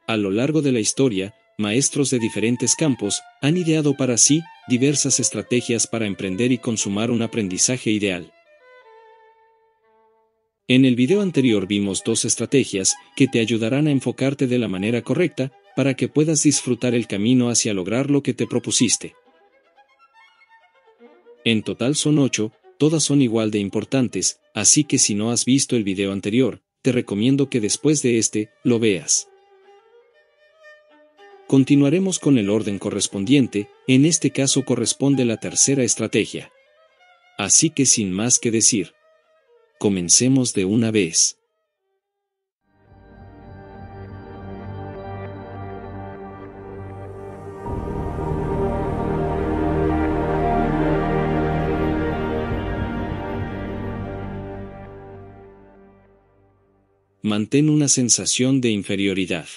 A lo largo de la historia, maestros de diferentes campos han ideado para sí diversas estrategias para emprender y consumar un aprendizaje ideal. En el video anterior vimos 2 estrategias que te ayudarán a enfocarte de la manera correcta para que puedas disfrutar el camino hacia lograr lo que te propusiste. En total son 8, todas son igual de importantes, así que si no has visto el video anterior, te recomiendo que después de este, lo veas. Continuaremos con el orden correspondiente, en este caso corresponde la tercera estrategia. Así que sin más que decir, comencemos de una vez. Mantén una sensación de inferioridad.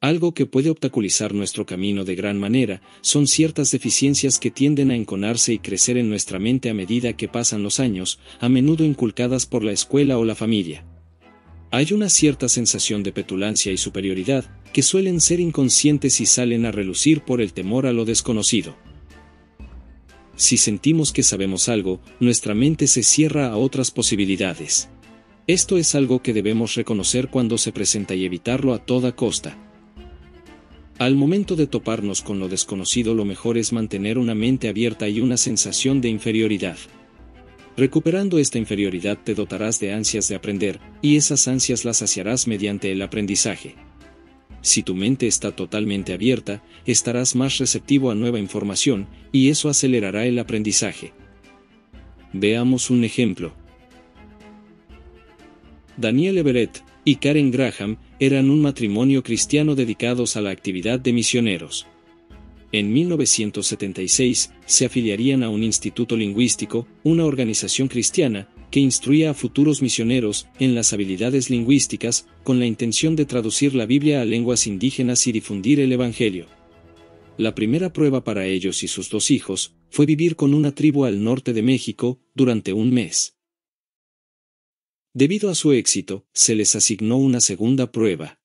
Algo que puede obstaculizar nuestro camino de gran manera son ciertas deficiencias que tienden a enconarse y crecer en nuestra mente a medida que pasan los años, a menudo inculcadas por la escuela o la familia. Hay una cierta sensación de petulancia y superioridad que suelen ser inconscientes y salen a relucir por el temor a lo desconocido. Si sentimos que sabemos algo, nuestra mente se cierra a otras posibilidades. Esto es algo que debemos reconocer cuando se presenta y evitarlo a toda costa. Al momento de toparnos con lo desconocido, lo mejor es mantener una mente abierta y una sensación de inferioridad. Recuperando esta inferioridad te dotarás de ansias de aprender, y esas ansias las saciarás mediante el aprendizaje. Si tu mente está totalmente abierta, estarás más receptivo a nueva información, y eso acelerará el aprendizaje. Veamos un ejemplo. Daniel Everett y Karen Graham eran un matrimonio cristiano dedicados a la actividad de misioneros. En 1976, se afiliarían a un instituto lingüístico, una organización cristiana, que instruía a futuros misioneros en las habilidades lingüísticas, con la intención de traducir la Biblia a lenguas indígenas y difundir el Evangelio. La primera prueba para ellos y sus 2 hijos fue vivir con una tribu al norte de México durante un mes. Debido a su éxito, se les asignó una segunda prueba.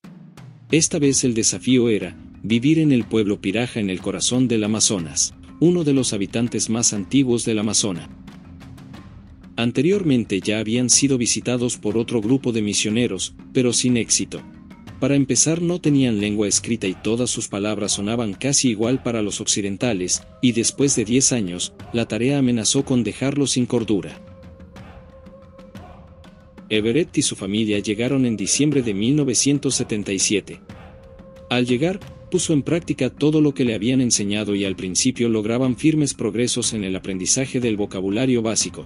Esta vez el desafío era vivir en el pueblo Piraja en el corazón del Amazonas, uno de los habitantes más antiguos del Amazonas. Anteriormente ya habían sido visitados por otro grupo de misioneros, pero sin éxito. Para empezar, no tenían lengua escrita y todas sus palabras sonaban casi igual para los occidentales, y después de 10 años, la tarea amenazó con dejarlos sin cordura. Everett y su familia llegaron en diciembre de 1977. Al llegar, puso en práctica todo lo que le habían enseñado y al principio lograban firmes progresos en el aprendizaje del vocabulario básico.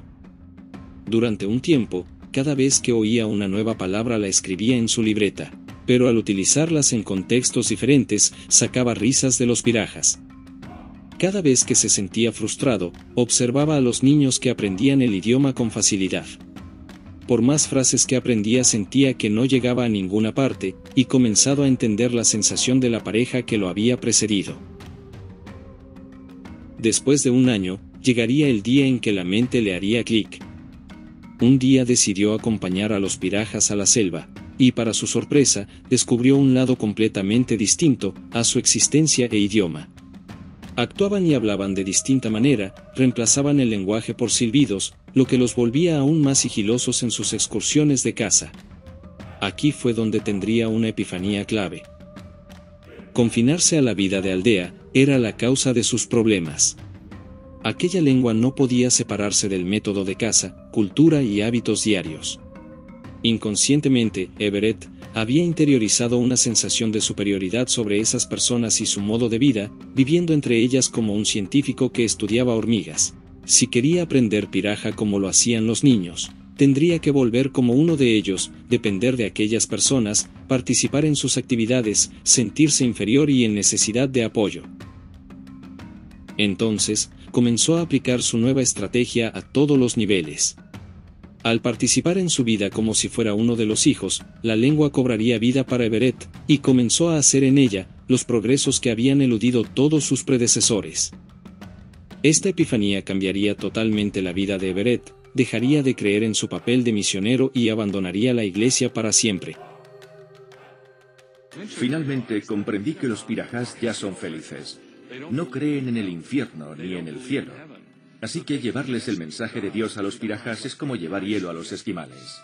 Durante un tiempo, cada vez que oía una nueva palabra la escribía en su libreta, pero al utilizarlas en contextos diferentes, sacaba risas de los pirajas. Cada vez que se sentía frustrado, observaba a los niños que aprendían el idioma con facilidad. Por más frases que aprendía sentía que no llegaba a ninguna parte, y comenzado a entender la sensación de la pareja que lo había precedido. Después de un año, llegaría el día en que la mente le haría clic. Un día decidió acompañar a los pirajas a la selva, y para su sorpresa, descubrió un lado completamente distinto a su existencia e idioma. Actuaban y hablaban de distinta manera, reemplazaban el lenguaje por silbidos, lo que los volvía aún más sigilosos en sus excursiones de caza. Aquí fue donde tendría una epifanía clave. Confinarse a la vida de aldea era la causa de sus problemas. Aquella lengua no podía separarse del método de caza, cultura y hábitos diarios. Inconscientemente, Everett había interiorizado una sensación de superioridad sobre esas personas y su modo de vida, viviendo entre ellas como un científico que estudiaba hormigas. Si quería aprender piraja como lo hacían los niños, tendría que volver como uno de ellos, depender de aquellas personas, participar en sus actividades, sentirse inferior y en necesidad de apoyo. Entonces, comenzó a aplicar su nueva estrategia a todos los niveles. Al participar en su vida como si fuera uno de los hijos, la lengua cobraría vida para Everett, y comenzó a hacer en ella los progresos que habían eludido todos sus predecesores. Esta epifanía cambiaría totalmente la vida de Everett, dejaría de creer en su papel de misionero y abandonaría la iglesia para siempre. Finalmente comprendí que los pirajás ya son felices. No creen en el infierno ni en el cielo. Así que llevarles el mensaje de Dios a los pirajás es como llevar hielo a los esquimales.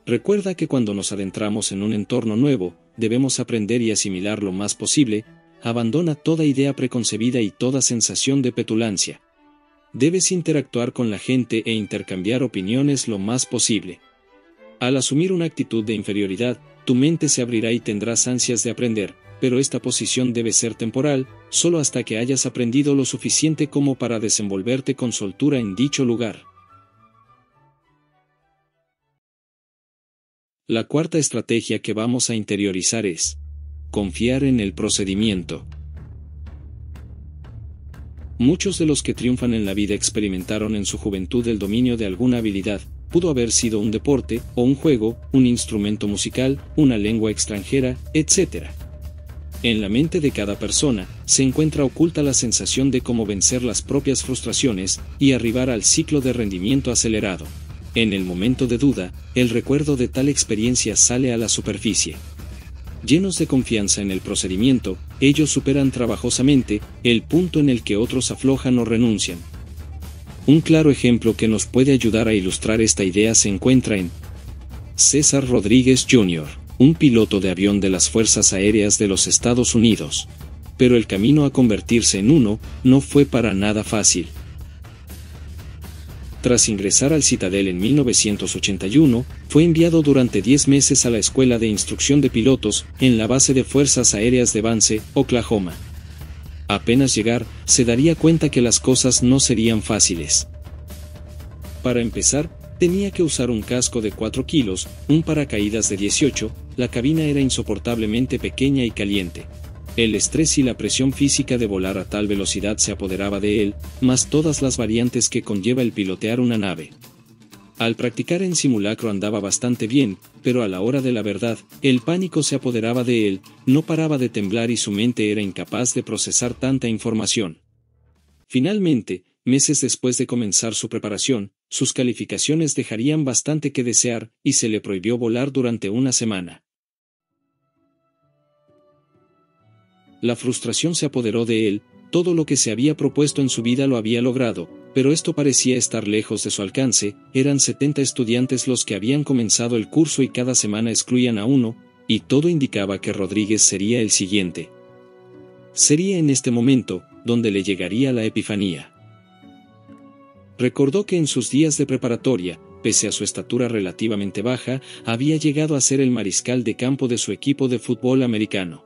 Recuerda que cuando nos adentramos en un entorno nuevo, debemos aprender y asimilar lo más posible. Abandona toda idea preconcebida y toda sensación de petulancia. Debes interactuar con la gente e intercambiar opiniones lo más posible. Al asumir una actitud de inferioridad, tu mente se abrirá y tendrás ansias de aprender, pero esta posición debe ser temporal, solo hasta que hayas aprendido lo suficiente como para desenvolverte con soltura en dicho lugar. La cuarta estrategia que vamos a interiorizar es confiar en el procedimiento. Muchos de los que triunfan en la vida experimentaron en su juventud el dominio de alguna habilidad. Pudo haber sido un deporte, o un juego, un instrumento musical, una lengua extranjera, etc. En la mente de cada persona, se encuentra oculta la sensación de cómo vencer las propias frustraciones, y arribar al ciclo de rendimiento acelerado. En el momento de duda, el recuerdo de tal experiencia sale a la superficie. Llenos de confianza en el procedimiento, ellos superan trabajosamente el punto en el que otros aflojan o renuncian. Un claro ejemplo que nos puede ayudar a ilustrar esta idea se encuentra en César Rodríguez Jr., un piloto de avión de las Fuerzas Aéreas de los Estados Unidos. Pero el camino a convertirse en uno no fue para nada fácil. Tras ingresar al Citadel en 1981, fue enviado durante 10 meses a la Escuela de Instrucción de Pilotos, en la base de Fuerzas Aéreas de Vance, Oklahoma. Apenas llegar, se daría cuenta que las cosas no serían fáciles. Para empezar, tenía que usar un casco de 4 kilos, un paracaídas de 18, la cabina era insoportablemente pequeña y caliente. El estrés y la presión física de volar a tal velocidad se apoderaba de él, más todas las variantes que conlleva el pilotear una nave. Al practicar en simulacro andaba bastante bien, pero a la hora de la verdad, el pánico se apoderaba de él, no paraba de temblar y su mente era incapaz de procesar tanta información. Finalmente, meses después de comenzar su preparación, sus calificaciones dejarían bastante que desear, y se le prohibió volar durante una semana. La frustración se apoderó de él, todo lo que se había propuesto en su vida lo había logrado, pero esto parecía estar lejos de su alcance. Eran 70 estudiantes los que habían comenzado el curso y cada semana excluían a uno, y todo indicaba que Rodríguez sería el siguiente. Sería en este momento, donde le llegaría la epifanía. Recordó que en sus días de preparatoria, pese a su estatura relativamente baja, había llegado a ser el mariscal de campo de su equipo de fútbol americano.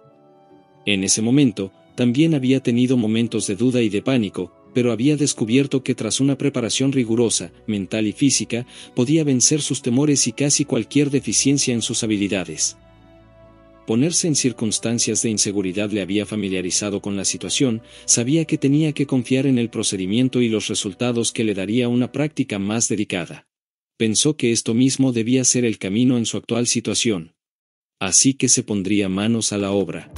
En ese momento, también había tenido momentos de duda y de pánico, pero había descubierto que tras una preparación rigurosa, mental y física, podía vencer sus temores y casi cualquier deficiencia en sus habilidades. Ponerse en circunstancias de inseguridad le había familiarizado con la situación, sabía que tenía que confiar en el procedimiento y los resultados que le daría una práctica más dedicada. Pensó que esto mismo debía ser el camino en su actual situación. Así que se pondría manos a la obra.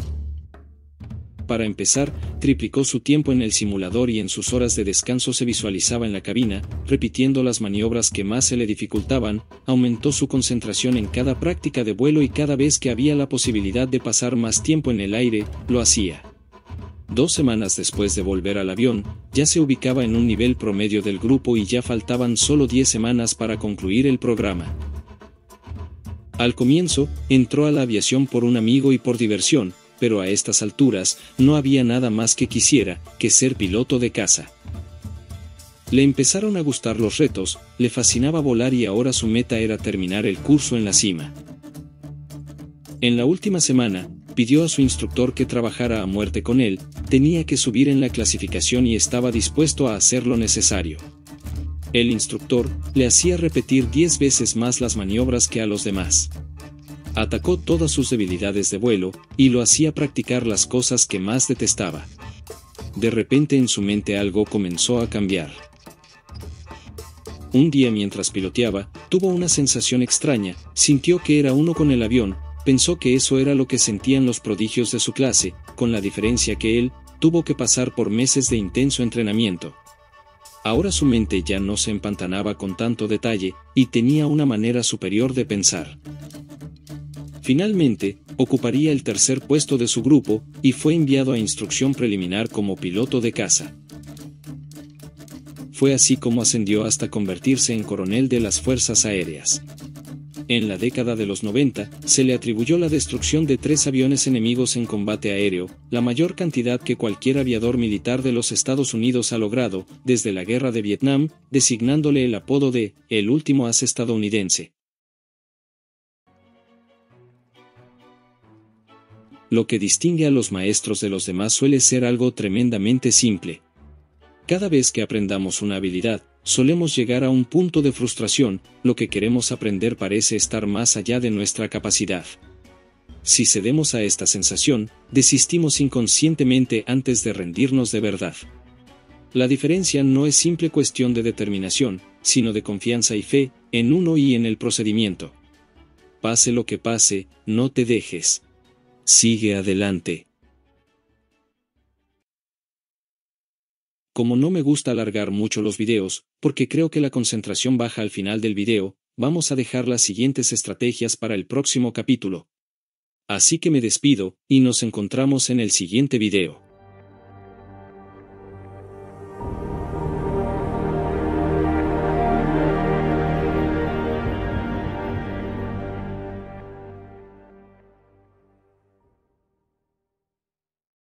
Para empezar, triplicó su tiempo en el simulador y en sus horas de descanso se visualizaba en la cabina, repitiendo las maniobras que más se le dificultaban. Aumentó su concentración en cada práctica de vuelo y cada vez que había la posibilidad de pasar más tiempo en el aire, lo hacía. 2 semanas después de volver al avión, ya se ubicaba en un nivel promedio del grupo y ya faltaban solo 10 semanas para concluir el programa. Al comienzo, entró a la aviación por un amigo y por diversión, pero a estas alturas, no había nada más que quisiera, que ser piloto de caza. Le empezaron a gustar los retos, le fascinaba volar y ahora su meta era terminar el curso en la cima. En la última semana, pidió a su instructor que trabajara a muerte con él, tenía que subir en la clasificación y estaba dispuesto a hacer lo necesario. El instructor le hacía repetir 10 veces más las maniobras que a los demás. Atacó todas sus debilidades de vuelo, y lo hacía practicar las cosas que más detestaba. De repente en su mente algo comenzó a cambiar. Un día mientras piloteaba, tuvo una sensación extraña, sintió que era uno con el avión, pensó que eso era lo que sentían los prodigios de su clase, con la diferencia que él tuvo que pasar por meses de intenso entrenamiento. Ahora su mente ya no se empantanaba con tanto detalle, y tenía una manera superior de pensar. Finalmente, ocuparía el tercer puesto de su grupo, y fue enviado a instrucción preliminar como piloto de caza. Fue así como ascendió hasta convertirse en coronel de las Fuerzas Aéreas. En la década de los 90, se le atribuyó la destrucción de 3 aviones enemigos en combate aéreo, la mayor cantidad que cualquier aviador militar de los Estados Unidos ha logrado, desde la Guerra de Vietnam, designándole el apodo de «el último as estadounidense». Lo que distingue a los maestros de los demás suele ser algo tremendamente simple. Cada vez que aprendamos una habilidad, solemos llegar a un punto de frustración, lo que queremos aprender parece estar más allá de nuestra capacidad. Si cedemos a esta sensación, desistimos inconscientemente antes de rendirnos de verdad. La diferencia no es simple cuestión de determinación, sino de confianza y fe, en uno y en el procedimiento. Pase lo que pase, no te dejes. Sigue adelante. Como no me gusta alargar mucho los videos, porque creo que la concentración baja al final del video, vamos a dejar las siguientes estrategias para el próximo capítulo. Así que me despido, y nos encontramos en el siguiente video.